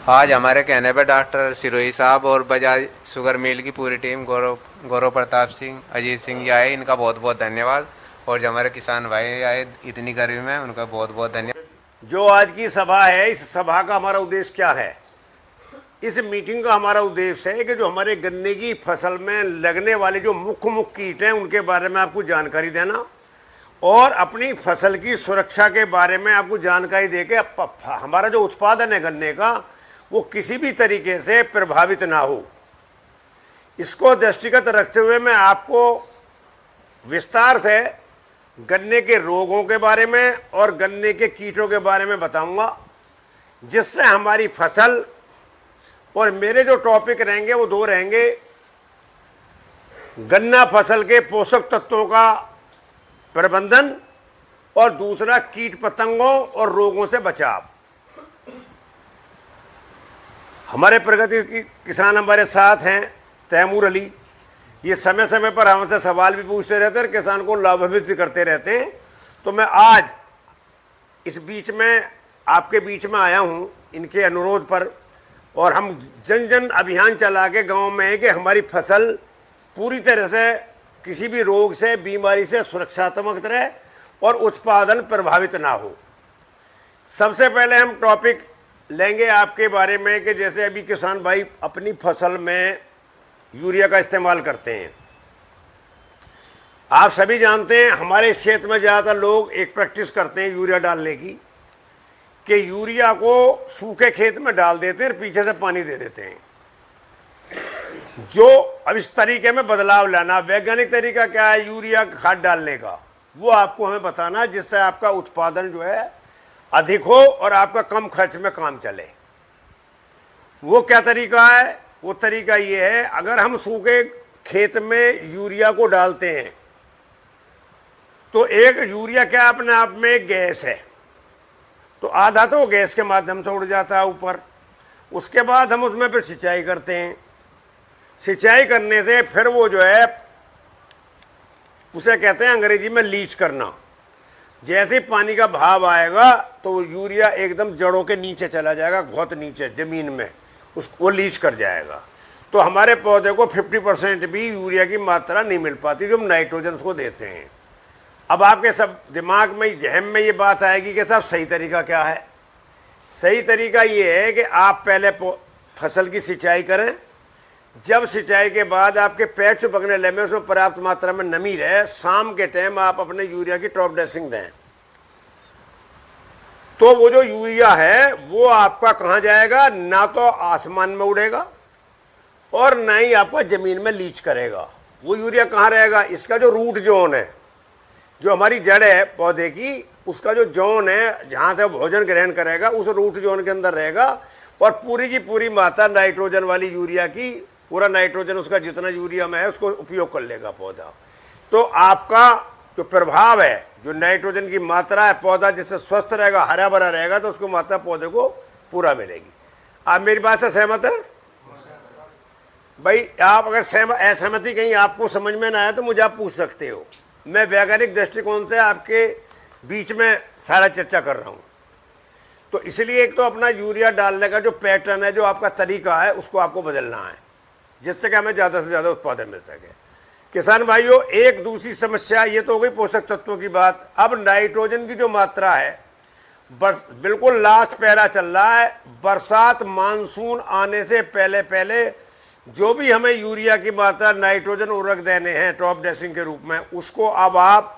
आज हमारे कहने पर डॉक्टर सिरोही साहब और बजाज शुगर मिल की पूरी टीम, गौरव गौरव प्रताप सिंह, अजीत सिंह जी आए, इनका बहुत बहुत धन्यवाद। और जो हमारे किसान भाई आए इतनी गर्मी में, उनका बहुत बहुत धन्यवाद। जो आज की सभा है, इस सभा का हमारा उद्देश्य क्या है? इस मीटिंग का हमारा उद्देश्य है कि जो हमारे गन्ने की फसल में लगने वाले जो मुख्य कीट हैं उनके बारे में आपको जानकारी देना और अपनी फसल की सुरक्षा के बारे में आपको जानकारी देके हमारा जो उत्पादन है गन्ने का वो किसी भी तरीके से प्रभावित ना हो, इसको दृष्टिगत रखते हुए मैं आपको विस्तार से गन्ने के रोगों के बारे में और गन्ने के कीटों के बारे में बताऊंगा, जिससे हमारी फसल और मेरे जो टॉपिक रहेंगे वो दो रहेंगे। गन्ना फसल के पोषक तत्वों का प्रबंधन और दूसरा कीट पतंगों और रोगों से बचाव। हमारे प्रगति किसान हमारे साथ हैं तैमूर अली, ये समय समय पर हमसे सवाल भी पूछते रहते हैं, किसान को लाभान्वित भी करते रहते हैं। तो मैं आज इस बीच में आपके बीच में आया हूँ इनके अनुरोध पर, और हम जन जन अभियान चला के गाँव में है कि हमारी फसल पूरी तरह से किसी भी रोग से, बीमारी से सुरक्षात्मक रहे और उत्पादन प्रभावित ना हो। सबसे पहले हम टॉपिक लेंगे आपके बारे में कि जैसे अभी किसान भाई अपनी फसल में यूरिया का इस्तेमाल करते हैं। आप सभी जानते हैं हमारे क्षेत्र में ज़्यादातर लोग एक प्रैक्टिस करते हैं यूरिया डालने की, कि यूरिया को सूखे खेत में डाल देते हैं और पीछे से पानी दे देते हैं। जो अब इस तरीके में बदलाव लाना, वैज्ञानिक तरीका क्या है यूरिया खाद डालने का, वो आपको हमें बताना, जिससे आपका उत्पादन जो है अधिक हो और आपका कम खर्च में काम चले। वो क्या तरीका है? वो तरीका ये है, अगर हम सूखे खेत में यूरिया को डालते हैं तो एक यूरिया क्या अपने आप में एक गैस है, तो आधा तो गैस के माध्यम से उड़ जाता है ऊपर। उसके बाद हम उसमें फिर सिंचाई करते हैं। सिंचाई करने से फिर वो जो है उसे कहते हैं अंग्रेजी में लीच करना। जैसे ही पानी का भाव आएगा तो यूरिया एकदम जड़ों के नीचे चला जाएगा, बहुत नीचे ज़मीन में उसको लीच कर जाएगा। तो हमारे पौधे को 50% भी यूरिया की मात्रा नहीं मिल पाती जो हम नाइट्रोजन उसको देते हैं। अब आपके सब दिमाग में, जहन में ये बात आएगी कि साहब सही तरीका क्या है? सही तरीका ये है कि आप पहले फसल की सिंचाई करें। जब सिंचाई के बाद आपके पेड़ चिपकने लगे, उसमें पर्याप्त मात्रा में नमी रहे, शाम के टाइम आप अपने यूरिया की टॉप ड्रेसिंग दें। तो वो जो यूरिया है वो आपका कहाँ जाएगा? ना तो आसमान में उड़ेगा और ना ही आपका ज़मीन में लीच करेगा। वो यूरिया कहाँ रहेगा? इसका जो रूट जोन है, जो हमारी जड़ है पौधे की, उसका जो जोन है जहाँ से भोजन ग्रहण करेगा, उस रूट जोन के अंदर रहेगा और पूरी की पूरी मात्रा नाइट्रोजन वाली यूरिया की, पूरा नाइट्रोजन उसका जितना यूरिया में है उसको उपयोग कर लेगा पौधा। तो आपका जो प्रभाव है, जो नाइट्रोजन की मात्रा है, पौधा जिससे स्वस्थ रहेगा, हरा भरा रहेगा, तो उसको मात्रा पौधे को पूरा मिलेगी। आप मेरी बात से सहमत हैं भाई? आप अगर असहमति कहीं आपको समझ में ना आया तो मुझे आप पूछ सकते हो। मैं वैज्ञानिक दृष्टिकोण से आपके बीच में सारा चर्चा कर रहा हूँ। तो इसलिए एक तो अपना यूरिया डालने का जो पैटर्न है, जो आपका तरीका है, उसको आपको बदलना है, जिससे कि हमें ज़्यादा से ज़्यादा उत्पादन मिल सके। किसान भाइयों, एक दूसरी समस्या ये तो हो गई पोषक तत्वों की बात। अब नाइट्रोजन की जो मात्रा है, बिल्कुल लास्ट पैरा चल रहा है। बरसात मानसून आने से पहले पहले जो भी हमें यूरिया की मात्रा, नाइट्रोजन उर्वरक देने हैं टॉप ड्रेसिंग के रूप में, उसको अब आप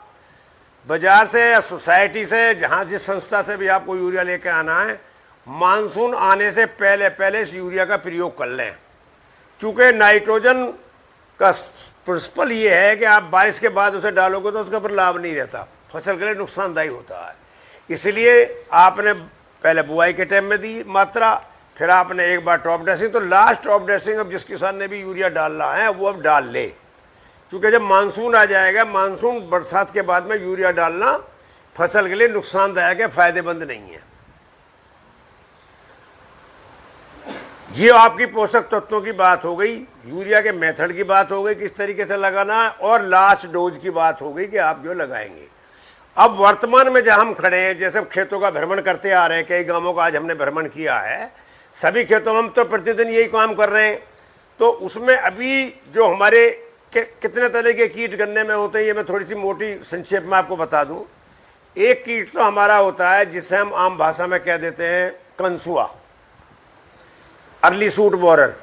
बाजार से या सोसाइटी से, जहाँ जिस संस्था से भी आपको यूरिया लेके आना है, मानसून आने से पहले पहले इस यूरिया का प्रयोग कर लें। चूँकि नाइट्रोजन का प्रिंसिपल ये है कि आप बारिश के बाद उसे डालोगे तो उसका पर लाभ नहीं रहता, फसल के लिए नुकसानदायी होता है। इसलिए आपने पहले बुआई के टाइम में दी मात्रा, फिर आपने एक बार टॉप ड्रेसिंग, तो लास्ट टॉप ड्रेसिंग अब जिस किसान ने भी यूरिया डालना है वो अब डाल ले, क्योंकि जब मानसून आ जाएगा, मानसून बरसात के बाद में यूरिया डालना फसल के लिए नुकसानदायक है, फायदेमंद नहीं है। ये आपकी पोषक तत्वों की बात हो गई, यूरिया के मेथड की बात हो गई, किस तरीके से लगाना है, और लास्ट डोज की बात हो गई कि आप जो लगाएंगे। अब वर्तमान में जहाँ हम खड़े हैं, जैसे खेतों का भ्रमण करते आ रहे हैं, कई गांवों का आज हमने भ्रमण किया है, सभी खेतों में हम तो प्रतिदिन यही काम कर रहे हैं। तो उसमें अभी जो हमारे कितने तरह के कीट गन्ने में होते हैं, ये मैं थोड़ी सी मोटी संक्षेप में आपको बता दूं। एक कीट तो हमारा होता है जिसे हम आम भाषा में कह देते हैं कंसुआ, अर्ली सूट बोरर।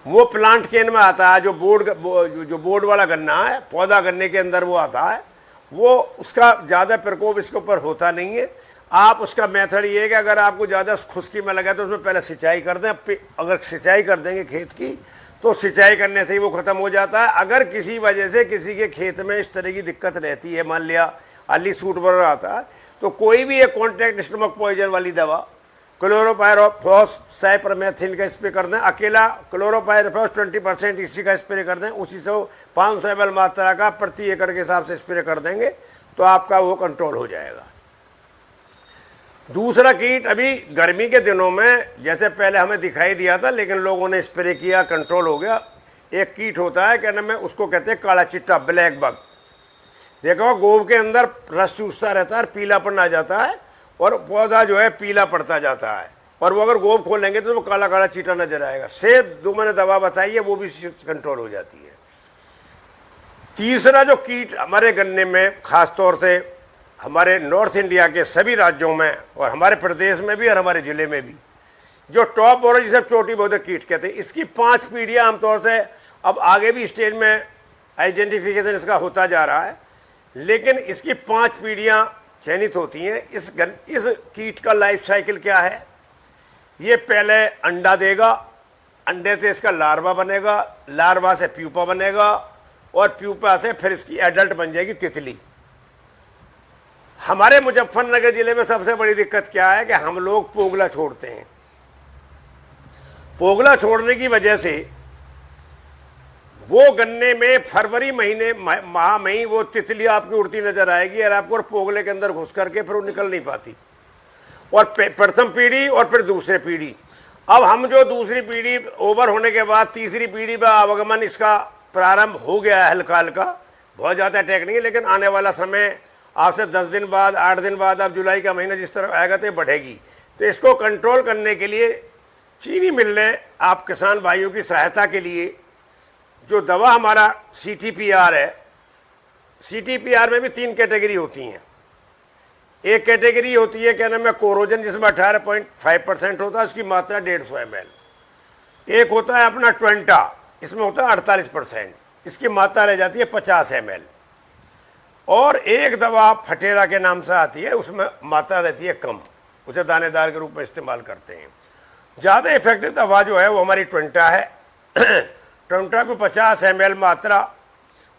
वो प्लांट केन में आता है, जो बोर्ड वाला गन्ना है, पौधा गन्ने के अंदर वो आता है। वो उसका ज़्यादा प्रकोप इसके ऊपर होता नहीं है। आप उसका मेथड ये है कि अगर आपको ज़्यादा खुश्की में लगा तो उसमें पहले सिंचाई कर दें। अगर सिंचाई कर देंगे खेत की तो सिंचाई करने से ही वो ख़त्म हो जाता है। अगर किसी वजह से किसी के खेत में इस तरह की दिक्कत रहती है, मान लिया अर्ली सूट बोरर आता है, तो कोई भी एक कॉन्ट्रैक्ट स्टमक पॉइजन वाली दवा क्लोरोपायरोफॉस साइपरमेथ्रिन का स्प्रे कर दें। अकेला क्लोरोपायरोफॉस 20% इसी का स्प्रे कर दें। उसी से 500 ml मात्रा का प्रति एकड़ के हिसाब से स्प्रे कर देंगे तो आपका वो कंट्रोल हो जाएगा। दूसरा कीट अभी गर्मी के दिनों में जैसे पहले हमें दिखाई दिया था, लेकिन लोगों ने स्प्रे किया, कंट्रोल हो गया। एक कीट होता है, क्या नाम है उसको, कहते हैं काला चिट्टा, ब्लैक बग। देखो गोब के अंदर रस चूसता रहता है, पीलापन आ जाता है और पौधा जो है पीला पड़ता जाता है। और वो अगर गोब खोलेंगे तो वो काला काला चीटा नजर आएगा। सेब जो मैंने दवा बताई है वो भी कंट्रोल हो जाती है। तीसरा जो कीट हमारे गन्ने में, खास तौर से हमारे नॉर्थ इंडिया के सभी राज्यों में और हमारे प्रदेश में भी और हमारे ज़िले में भी, जो टॉप बोरर जिसे चोटी बोधक कीट कहते हैं, इसकी 5 पीढ़ियाँ आमतौर से अब आगे भी स्टेज में आइडेंटिफिकेशन इसका होता जा रहा है, लेकिन इसकी 5 पीढ़ियाँ चयनित होती हैं। इस कीट का लाइफ साइकिल क्या है? ये पहले अंडा देगा, अंडे से इसका लार्वा बनेगा, लार्वा से प्यूपा बनेगा और प्यूपा से फिर इसकी एडल्ट बन जाएगी तितली। हमारे मुजफ्फरनगर जिले में सबसे बड़ी दिक्कत क्या है कि हम लोग पोगला छोड़ते हैं। पोगला छोड़ने की वजह से वो गन्ने में फरवरी महीने माह में ही वो तितली आपकी उड़ती नजर आएगी और आपको पोगले के अंदर घुस करके फिर वो निकल नहीं पाती। और प्रथम पीढ़ी और फिर दूसरी पीढ़ी। अब हम जो दूसरी पीढ़ी ओवर होने के बाद तीसरी पीढ़ी पर आवागमन इसका प्रारंभ हो गया है, हल्का हल्का, बहुत ज़्यादा अटैक नहीं है, लेकिन आने वाला समय आज से 10 दिन बाद, 8 दिन बाद, अब जुलाई का महीना जिस तरह आएगा तो ये बढ़ेगी। तो इसको कंट्रोल करने के लिए चीनी मिल ने आप किसान भाइयों की सहायता के लिए जो दवा हमारा CTPR है, CTPR में भी 3 कैटेगरी होती हैं। एक कैटेगरी होती है क्या नाम है कोरोजन, जिसमें 18.5% होता है, उसकी मात्रा 150 ml। एक होता है अपना ट्वेंटा, इसमें होता है 48%, इसकी मात्रा रह जाती है 50 ml। और एक दवा फटेरा के नाम से आती है, उसमें मात्रा रहती है कम, उसे दानेदार के रूप में इस्तेमाल करते हैं। ज़्यादा इफेक्टिव दवा जो है वो हमारी ट्वेंटा है। ट्वेंटा को 50 ml मात्रा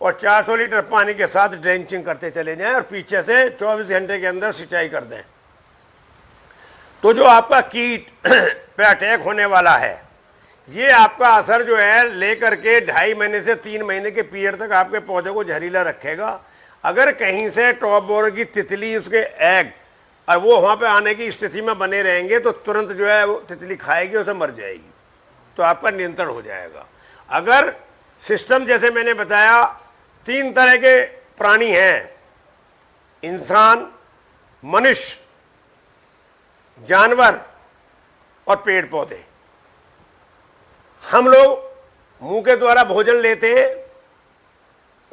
और 400 लीटर पानी के साथ ड्रेंचिंग करते चले जाएं और पीछे से 24 घंटे के अंदर सिंचाई कर दें। तो जो आपका कीट पे अटैक होने वाला है, ये आपका असर जो है लेकर के 2.5 महीने से 3 महीने के पीरियड तक आपके पौधे को जहरीला रखेगा। अगर कहीं से टॉप बोरर की तितली, उसके एग और वो वहाँ पे आने की स्थिति में बने रहेंगे तो तुरंत जो है वो तितली खाएगी, उसे मर जाएगी, तो आपका नियंत्रण हो जाएगा। अगर सिस्टम जैसे मैंने बताया, 3 तरह के प्राणी हैं, इंसान, मनुष्य, जानवर और पेड़ पौधे। हम लोग मुंह के द्वारा भोजन लेते हैं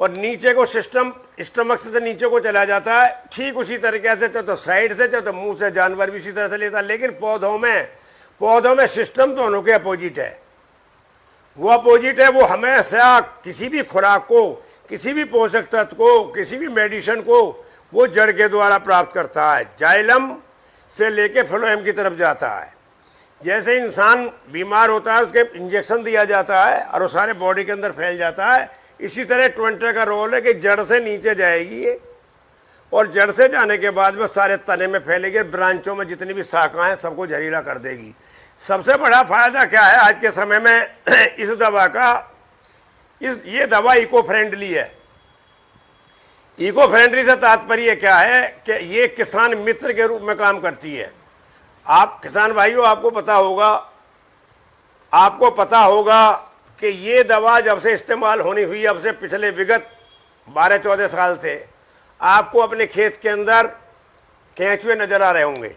और नीचे को सिस्टम स्टमक से नीचे को चला जाता है। ठीक उसी तरीके से चाहे तो साइड से, चाहे तो मुंह से, जानवर भी इसी तरह से लेता है। लेकिन पौधों में सिस्टम दोनों के अपोजिट है। वो अपोजिट है, वो हमेशा किसी भी खुराक को, किसी भी पोषक तत्व को, किसी भी मेडिसिन को वो जड़ के द्वारा प्राप्त करता है। जाइलम से लेके फ्लोएम की तरफ जाता है। जैसे इंसान बीमार होता है, उसके इंजेक्शन दिया जाता है और वो सारे बॉडी के अंदर फैल जाता है। इसी तरह ट्वेंटा का रोल है कि जड़ से नीचे जाएगी ये, और जड़ से जाने के बाद में सारे तने में फैलेगी, ब्रांचों में जितनी भी शाखाएं सबको जहरीला कर देगी। सबसे बड़ा फायदा क्या है आज के समय में इस दवा का, ये दवा इको फ्रेंडली है। इको फ्रेंडली से तात्पर्य क्या है कि ये किसान मित्र के रूप में काम करती है। आप किसान भाइयों, आपको पता होगा कि ये दवा जब से इस्तेमाल होनी हुई, अब से पिछले विगत 12-14 साल से आपको अपने खेत के अंदर केंचुए नजर आ रहे होंगे।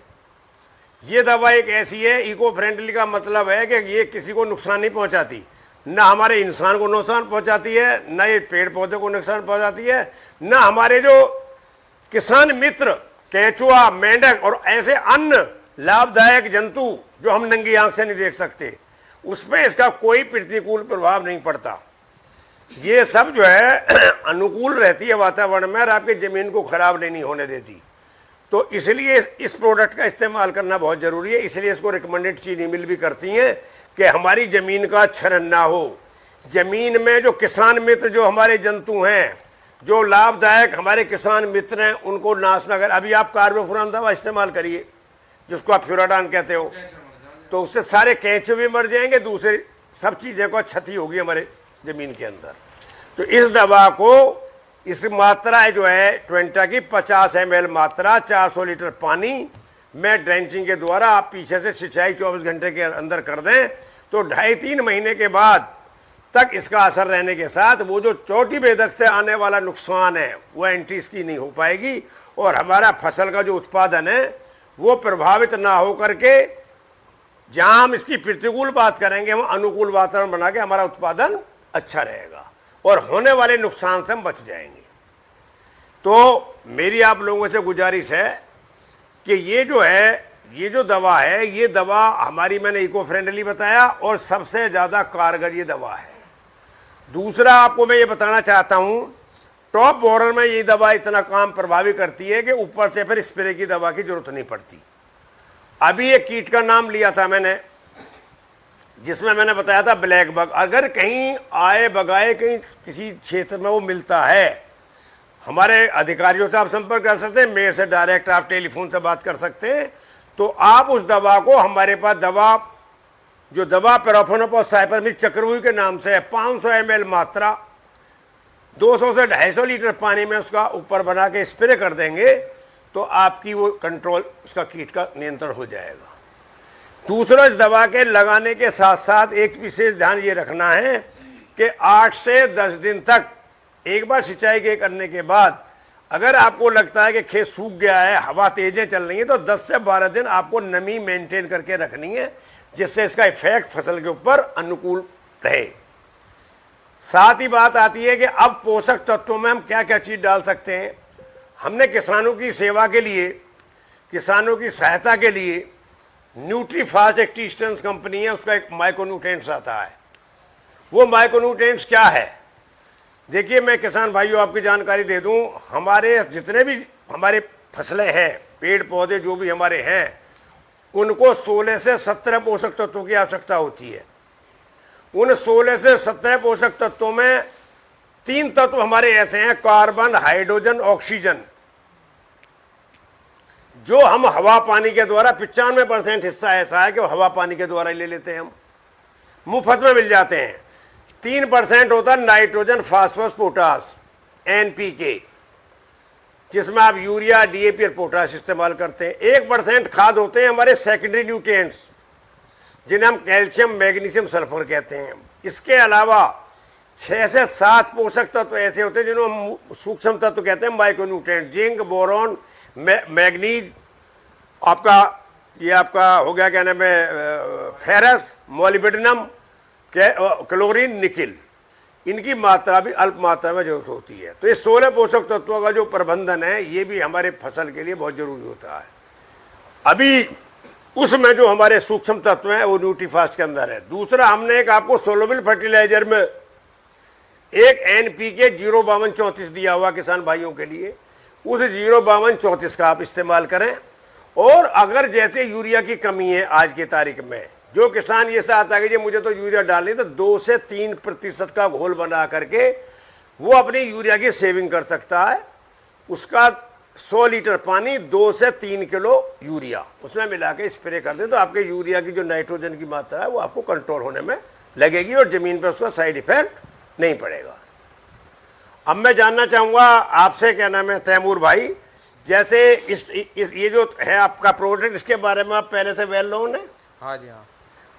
ये दवा एक ऐसी है, इको फ्रेंडली का मतलब है कि ये किसी को नुकसान नहीं पहुंचाती, ना हमारे इंसान को नुकसान पहुंचाती है, ना ये पेड़ पौधे को नुकसान पहुंचाती है, ना हमारे जो किसान मित्र केंचुआ, मेंढक और ऐसे अन्य लाभदायक जंतु जो हम नंगी आंख से नहीं देख सकते, उसमें इसका कोई प्रतिकूल प्रभाव नहीं पड़ता। ये सब जो है अनुकूल रहती है वातावरण में और आपकी ज़मीन को खराब नहीं होने देती। तो इसलिए इस प्रोडक्ट का इस्तेमाल करना बहुत ज़रूरी है। इसलिए इसको रिकमेंडेड चीनी मिल भी करती हैं कि हमारी ज़मीन का क्षरण ना हो। ज़मीन में जो किसान मित्र जो हमारे जंतु हैं, जो लाभदायक हमारे किसान मित्र हैं, उनको नाश ना करें। अभी आप कार्बोफुरान दवा इस्तेमाल करिए, जिसको आप फ्यूराडान कहते हो, तो उससे सारे केंचुए भी मर जाएंगे, दूसरी सब चीज़ें को क्षति होगी हमारे ज़मीन के अंदर। तो इस दवा को, इस मात्रा जो है ट्वेंटा की 50 ml मात्रा 400 लीटर पानी में ड्रेंचिंग के द्वारा आप पीछे से सिंचाई 24 घंटे के अंदर कर दें तो 2.5-3 महीने के बाद तक इसका असर रहने के साथ वो जो चोटी बेधक से आने वाला नुकसान है वो एंटी इसकी नहीं हो पाएगी और हमारा फसल का जो उत्पादन है वो प्रभावित ना हो करके, जहाँ हम इसकी प्रतिकूल बात करेंगे हम अनुकूल वातावरण बना के हमारा उत्पादन अच्छा रहेगा और होने वाले नुकसान से हम बच जाएंगे। तो मेरी आप लोगों से गुजारिश है कि ये जो है, ये जो दवा है, ये दवा हमारी, मैंने इको फ्रेंडली बताया और सबसे ज़्यादा कारगर ये दवा है। दूसरा आपको मैं ये बताना चाहता हूँ, टॉप बॉर्डर में ये दवा इतना काम प्रभावी करती है कि ऊपर से फिर स्प्रे की दवा की जरूरत नहीं पड़ती। अभी एक कीट का नाम लिया था मैंने, जिसमें मैंने बताया था ब्लैक बग। अगर कहीं आए बगाए कहीं किसी क्षेत्र में वो मिलता है, हमारे अधिकारियों से आप संपर्क कर सकते हैं, मेरे से डायरेक्ट आप टेलीफोन से बात कर सकते हैं। तो आप उस दवा को, हमारे पास दवा, जो दवा पेरोफेनोफॉस साइपरमेथ्रिन चक्रव्यूह के नाम से है, 500 ml मात्रा 200 से 250 लीटर पानी में उसका ऊपर बना के स्प्रे कर देंगे तो आपकी वो कंट्रोल, उसका कीट का नियंत्रण हो जाएगा। दूसरा, इस दवा के लगाने के साथ साथ एक विशेष ध्यान ये रखना है कि 8 से 10 दिन तक एक बार सिंचाई के करने के बाद अगर आपको लगता है कि खेत सूख गया है, हवा तेजें चल रही हैं, तो 10 से 12 दिन आपको नमी मेंटेन करके रखनी है, जिससे इसका इफेक्ट फसल के ऊपर अनुकूल रहे। साथ ही बात आती है कि अब पोषक तत्वों में हम क्या क्या चीज़ डाल सकते हैं। हमने किसानों की सेवा के लिए, किसानों की सहायता के लिए न्यूट्रीफास्ट एक टीस्टेंस कंपनी है, उसका एक माइक्रोन्यूट्रिएंट्स आता है। वो माइक्रोन्यूट्रिएंट्स क्या है, देखिए मैं किसान भाइयों आपकी जानकारी दे दूं, हमारे जितने भी हमारे फसलें हैं, पेड़ पौधे जो भी हमारे हैं, उनको 16 से 17 पोषक तत्वों की आवश्यकता होती है। उन 16 से 17 पोषक तत्वों में 3 तत्व हमारे ऐसे हैं, कार्बन, हाइड्रोजन, ऑक्सीजन, जो हम हवा पानी के द्वारा 95% हिस्सा ऐसा है कि हवा पानी के द्वारा ले लेते हैं, हम मुफ्त में मिल जाते हैं। 3% होता है नाइट्रोजन, फास्फोरस, पोटास, NPK, जिसमें आप यूरिया, DAP और पोटाश इस्तेमाल करते हैं। 1% खाद होते हैं हमारे सेकेंडरी न्यूट्रिएंट्स, जिन्हें हम कैल्शियम, मैग्नीशियम, सल्फर कहते हैं। इसके अलावा 6 से 7 पोषक तत्व ऐसे होते हैं जिन्हें हम सूक्ष्म तत्व कहते हैं, माइक्रोन्यूट्रिएंट, जिंक, बोरॉन, मैग्नीज, आपका ये आपका हो गया क्या नाम है, फेरस, मोलिब्डेनम, क्लोरीन, निकिल। इनकी मात्रा भी अल्प मात्रा में जरूरत होती है। तो ये 16 पोषक तत्वों का जो प्रबंधन है ये भी हमारे फसल के लिए बहुत जरूरी होता है। अभी उसमें जो हमारे सूक्ष्म तत्व हैं वो न्यूट्रीफास्ट के अंदर है। दूसरा, हमने एक आपको सोलुबल फर्टिलाइजर में एक NPK 05234 दिया हुआ किसान भाइयों के लिए, उस 05234 का आप इस्तेमाल करें। और अगर जैसे यूरिया की कमी है आज की तारीख में, जो किसान ये चाहता है कि मुझे तो यूरिया डालनी, तो 2 से 3% का घोल बना करके वो अपनी यूरिया की सेविंग कर सकता है। उसका 100 लीटर पानी 2 से 3 किलो यूरिया उसमें मिला के स्प्रे कर दें तो आपके यूरिया की जो नाइट्रोजन की मात्रा है वो आपको कंट्रोल होने में लगेगी और ज़मीन पर उसका साइड इफेक्ट नहीं पड़ेगा। अब मैं जानना चाहूँगा आपसे, क्या नाम है तैमूर भाई, जैसे इस ये जो है आपका प्रोडक्ट, इसके बारे में आप पहले से वेल नोन है? हाँ जी हाँ।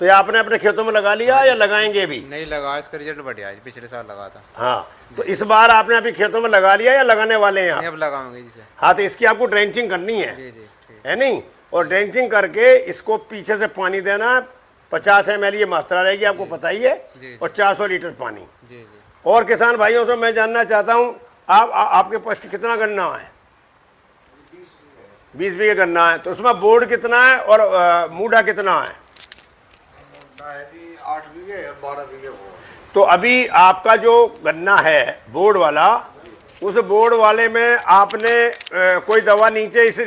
तो ये आपने अपने खेतों में लगा लिया या लगाएंगे भी? नहीं लगा, इसका रिजल्ट बढ़िया है, पिछले साल लगा था। हाँ, तो इस बार आपने अभी खेतों में लगा लिया या लगाने वाले हैं? अब लगाऊंगे जी। हाँ, तो इसकी आपको ड्रेंचिंग करनी है, जी जी, है नहीं? और ड्रेंचिंग करके इसको पीछे से पानी देना। 50 ml ये मात्रा रहेगी, आपको पता ही है, और 400 लीटर पानी। और किसान भाइयों से मैं जानना चाहता हूँ, आपके पास कितना गन्ना है? 20 बीघे गन्ना है, तो उसमें बोर्ड कितना है और मूढ़ा कितना है? 8 बीघे और 12 बीघे बोर्ड। तो अभी आपका जो गन्ना है बोर्ड वाला, उस बोर्ड वाले में आपने कोई दवा नीचे इस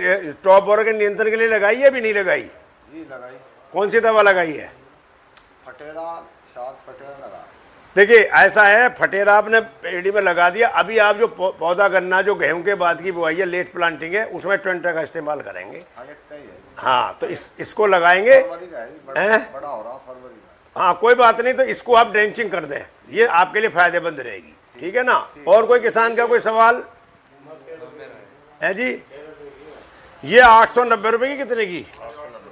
टॉप बोरर के नियंत्रण के लिए लगाई है? भी नहीं लगाई? जी लगाई। कौन सी दवा लगाई है? फटेरा, सात फटेरा लगा। देखिए ऐसा है, फटेरा आपने एडी में लगा दिया। अभी आप जो पौधा गन्ना जो गेहूं के बाद की बुआई है, लेट प्लांटिंग है, उसमें ट्वेंटा का इस्तेमाल करेंगे। हाँ, तो इसको लगाएंगे। बड़ा हो रहा फरवरी में। हाँ कोई बात नहीं, तो इसको आप ड्रेंचिंग कर दें, ये आपके लिए फायदेमंद रहेगी। ठीक है ना? और कोई किसान का कोई सवाल है जी? ये 890 रुपए की, कितने की?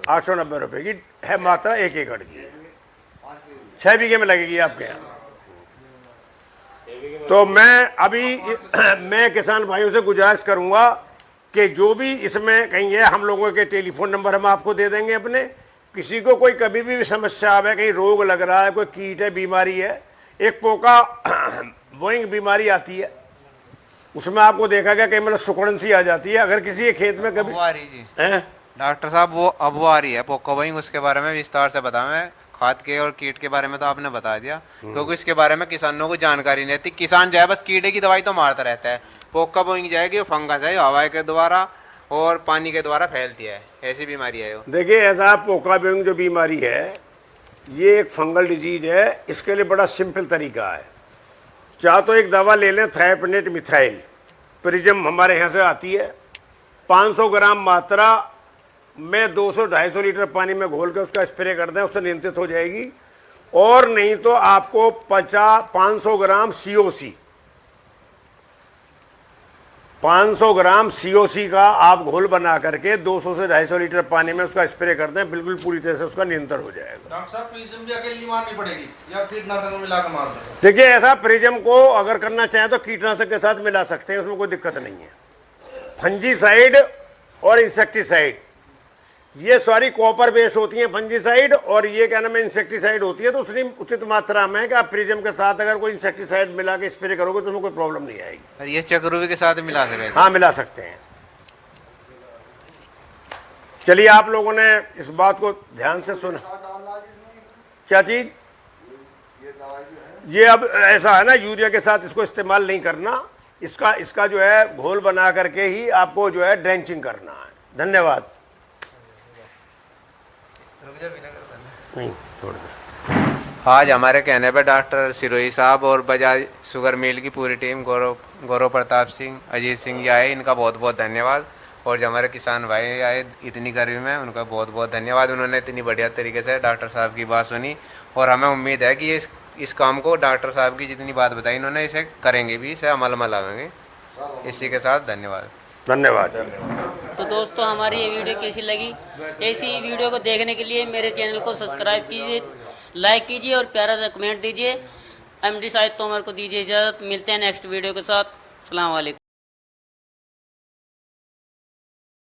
890 रुपए की है मात्रा 1 एकड़ की। 6 बीघे में लगेगी आपके यहाँ। तो मैं अभी मैं किसान भाइयों से गुजारिश करूंगा कि जो भी इसमें कहीं है, हम लोगों के टेलीफोन नंबर हम आपको दे देंगे अपने। किसी को कोई कभी भी समस्या आवे, कहीं रोग लग रहा है, कोई कीट है, बीमारी है, एक पोका बोइंग बीमारी आती है, उसमें आपको देखा गया कहीं मतलब सुकड़न सी आ जाती है। अगर किसी के खेत में कभी आ रही जी डॉक्टर साहब, वो अब वो आ रही है पोका बोइंग, उसके बारे में विस्तार से बता। मैं खाद के और कीट के बारे में तो आपने बता दिया, क्योंकि इसके बारे में किसानों को जानकारी नहीं रहती। किसान जो है बस कीड़े की दवाई तो मारता रहता है। पोका बोइंग जाएगी, वो फंगस है, हवा के द्वारा और पानी के द्वारा फैलती है, ऐसी बीमारी है वो। देखिए ऐसा पोका बोइंग जो बीमारी है, ये एक फंगल डिजीज है। इसके लिए बड़ा सिंपल तरीका है। चाहे तो एक दवा ले लें, थायोपेनेट मिथाइल, प्रिज्म हमारे यहाँ से आती है। 500 ग्राम मात्रा में 200-250 लीटर पानी में घोल के उसका स्प्रे कर दें, उससे नियंत्रित हो जाएगी। और नहीं तो आपको 500 ग्राम COC, 500 ग्राम COC का आप घोल बना करके 200 से 250 लीटर पानी में उसका स्प्रे कर दें, बिल्कुल पूरी तरह से उसका नियंत्रण हो जाएगा। डॉक्टर साहब प्रिज्म भी अकेली मारनी पड़ेगी या कीटनाशक में मिलाकर मार दें? देखिए ऐसा प्रिज्म को अगर करना चाहें तो कीटनाशक के साथ मिला सकते हैं, उसमें कोई दिक्कत नहीं है। फंजीसाइड और इंसेक्टिसाइड, ये सारी कॉपर बेस होती हैं फंजीसाइड, और ये क्या नाम है इंसेक्टिसाइड होती है। तो उसकी उचित मात्रा में कि आप प्रिज्म के साथ अगर कोई इंसेक्टिसाइड मिला के स्प्रे करोगे तो उसमें कोई प्रॉब्लम नहीं आएगी। और ये चक्रुवी के साथ मिला सकते हैं? हाँ मिला सकते हैं। चलिए आप लोगों ने इस बात को ध्यान से सुना। क्या चीज? ये अब ऐसा है ना, यूरिया के साथ इसको इस्तेमाल नहीं करना, इसका जो है घोल बना करके ही आपको जो है ड्रेंचिंग करना है। धन्यवाद। नहीं छोड़ दे। आज हमारे कहने पर डॉक्टर सिरोही साहब और बजाज शुगर मिल की पूरी टीम, गौरव प्रताप सिंह, अजीत सिंह जी आए, इनका बहुत बहुत धन्यवाद। और जो हमारे किसान भाई आए इतनी गर्मी में, उनका बहुत बहुत धन्यवाद। उन्होंने इतनी बढ़िया तरीके से डॉक्टर साहब की बात सुनी, और हमें उम्मीद है कि ये इस काम को डॉक्टर साहब की जितनी बात बताई इन्होंने, इसे करेंगे भी, इसे अमल में लाएंगे। इसी के साथ धन्यवाद। धन्यवाद। तो दोस्तों हमारी ये वीडियो कैसी लगी? ऐसी वीडियो को देखने के लिए मेरे चैनल को सब्सक्राइब कीजिए, लाइक कीजिए और प्यारा सा कमेंट दीजिए। MD शाहिद तोमर को दीजिए इजाज़त। मिलते हैं नेक्स्ट वीडियो के साथ। अस्सलाम वालेकुम।